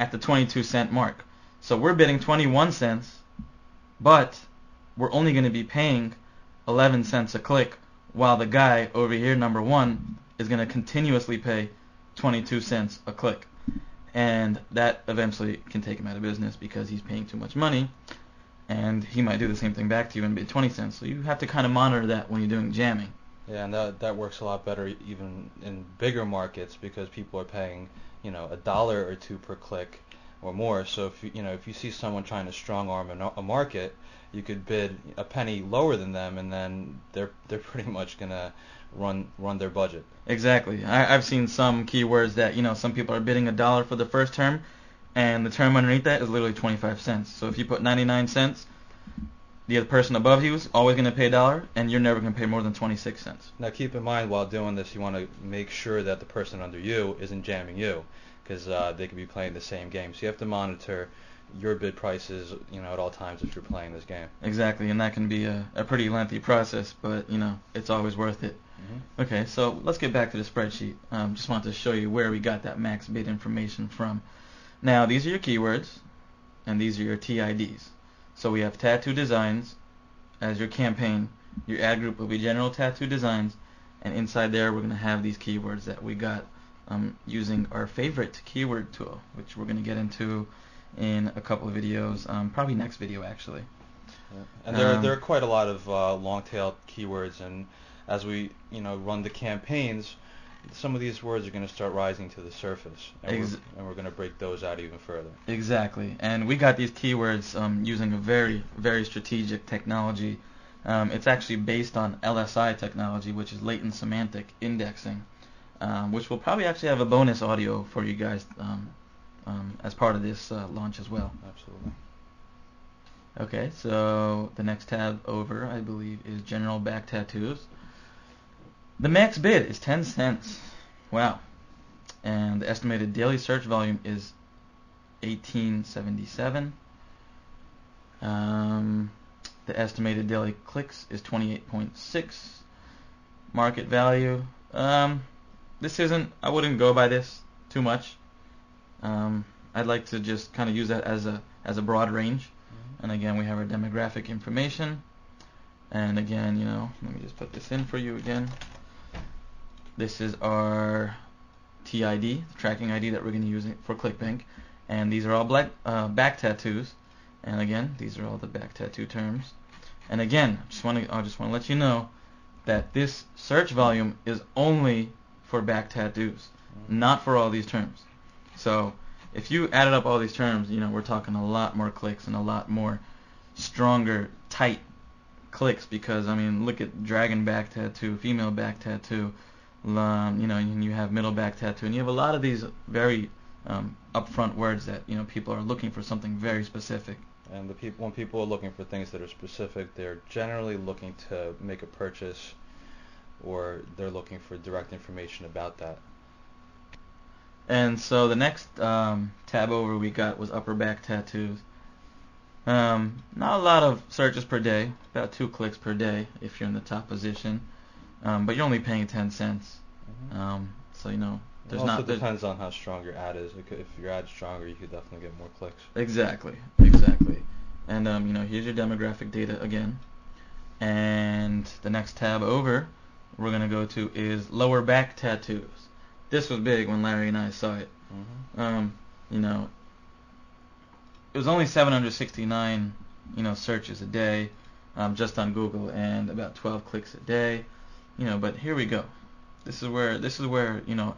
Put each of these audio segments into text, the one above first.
at the 22-cent mark. So we're bidding 21 cents, but we're only going to be paying 11 cents a click, while the guy over here, number 1, is going to continuously pay 22 cents a click. And that eventually can take him out of business because he's paying too much money, and he might do the same thing back to you and bid 20 cents. So you have to kind of monitor that when you're doing jamming. Yeah, and that works a lot better even in bigger markets because people are paying, a dollar or two per click or more. So if you see someone trying to strong arm a market, you could bid a penny lower than them, and then they're pretty much gonna run their budget. Exactly. I've seen some keywords that some people are bidding $1 for the first term, and the term underneath that is literally 25 cents. So if you put 99 cents, the other person above you is always going to pay $1, and you're never going to pay more than 26 cents. Now keep in mind while doing this, you want to make sure that the person under you isn't jamming you, because they could be playing the same game. So you have to monitor your bid prices, at all times if you're playing this game. Exactly, and that can be a pretty lengthy process, but it's always worth it. Mm-hmm. Okay, so let's get back to the spreadsheet. Just wanted to show you where we got that max bid information from. Now these are your keywords, and these are your TIDs. So we have tattoo designs as your campaign. Your ad group will be general tattoo designs, and inside there we're going to have these keywords that we got using our favorite keyword tool, which we're going to get into in a couple of videos, probably next video actually. Yeah. And there are quite a lot of long-tailed keywords, and as we run the campaigns, some of these words are going to start rising to the surface, and we're going to break those out even further. Exactly, and we got these keywords using a very, very strategic technology. It's actually based on LSI technology, which is latent semantic indexing, which will probably actually have a bonus audio for you guys as part of this launch as well. Absolutely. Okay, so the next tab over, I believe, is general back tattoos. The max bid is 10 cents. Wow. And the estimated daily search volume is 1877. The estimated daily clicks is 28.6. Market value. I wouldn't go by this too much. I'd like to just kind of use that as a broad range. And again, we have our demographic information. And again, let me just put this in for you again. This is our TID, the tracking ID that we're going to use for ClickBank. And these are all back tattoos. And again, these are all the back tattoo terms. And again, I just want to let you know that this search volume is only for back tattoos, not for all these terms. So if you added up all these terms, we're talking a lot more clicks and a lot more stronger, tight clicks, because look at dragon back tattoo, female back tattoo, and you have middle back tattoo, and you have a lot of these very upfront words that people are looking for something very specific. And when people are looking for things that are specific, they're generally looking to make a purchase, or they're looking for direct information about that. And so the next tab over we got was upper back tattoos. Not a lot of searches per day, about 2 clicks per day if you're in the top position, but you're only paying 10 cents. Mm-hmm. So it also depends on how strong your ad is. If your ad's stronger, you could definitely get more clicks. Exactly. And here's your demographic data again. And the next tab over we're gonna go to is lower back tattoos. This was big when Larry and I saw it. Mm-hmm. It was only 769 searches a day just on Google, and about 12 clicks a day. But here we go. This is where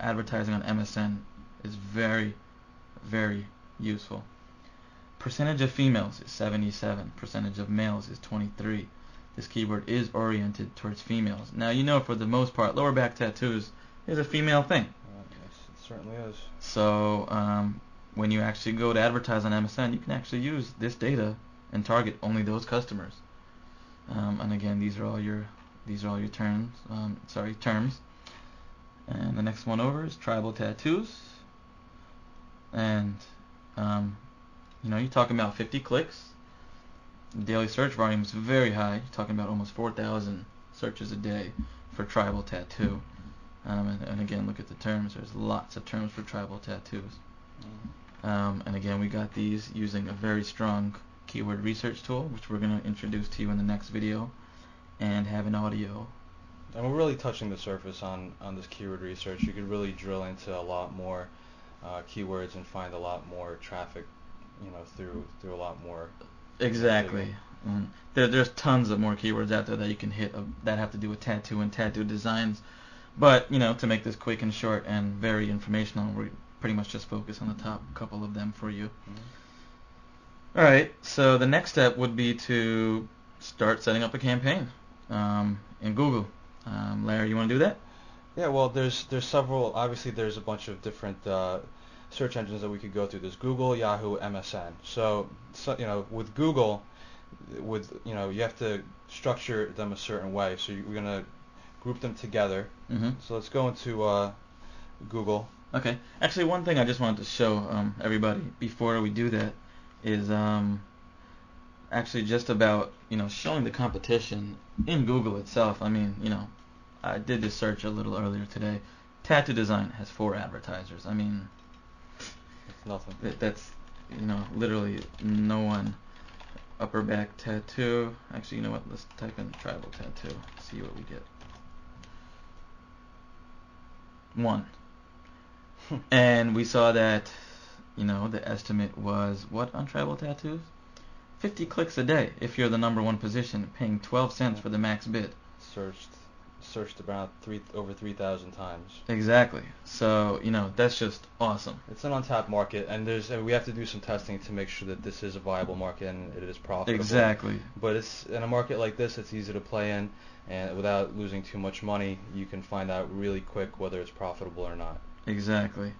advertising on MSN is very, very useful. Percentage of females is 77. Percentage of males is 23. This keyword is oriented towards females. Now for the most part, lower back tattoos is a female thing. Yes, it certainly is. So when you actually go to advertise on MSN, you can actually use this data and target only those customers. And again, these are all your terms. And the next one over is tribal tattoos. And you're talking about 50 clicks. The daily search volume is very high. You're talking about almost 4,000 searches a day for tribal tattoo. And again, look at the terms. There's lots of terms for tribal tattoos. And again, we got these using a very strong keyword research tool, which we're going to introduce to you in the next video, and have an audio. And we're really touching the surface on this keyword research. You could really drill into a lot more keywords and find a lot more traffic, through a lot more. Exactly. There's tons of more keywords out there that you can hit that have to do with tattoo and tattoo designs. But, to make this quick and short and very informational, we're pretty much just focus on the top couple of them for you. Mm-hmm. All right, so the next step would be to start setting up a campaign in Google. Larry, you want to do that? Yeah, well, there's several. Obviously, there's a bunch of different search engines that we could go through. There's Google, Yahoo, MSN. So with Google, you have to structure them a certain way. So we're gonna group them together. Mm-hmm. So let's go into Google. Okay. Actually, one thing I just wanted to show everybody before we do that is actually just about showing the competition in Google itself. I mean, I did this search a little earlier today. Tattoo design has 4 advertisers. I mean, it's nothing. That's literally no one. Upper back tattoo. Actually, you know what? Let's type in tribal tattoo. See what we get. 1. And we saw that, the estimate was what on tribal tattoos? 50 clicks a day if you're the number 1 position, paying 12 cents for the max bid. Searched about over 3,000 times. Exactly. So, that's just awesome. It's an untapped market, and we have to do some testing to make sure that this is a viable market and it is profitable. Exactly. But it's in a market like this, it's easy to play in, and without losing too much money, you can find out really quick whether it's profitable or not. Exactly.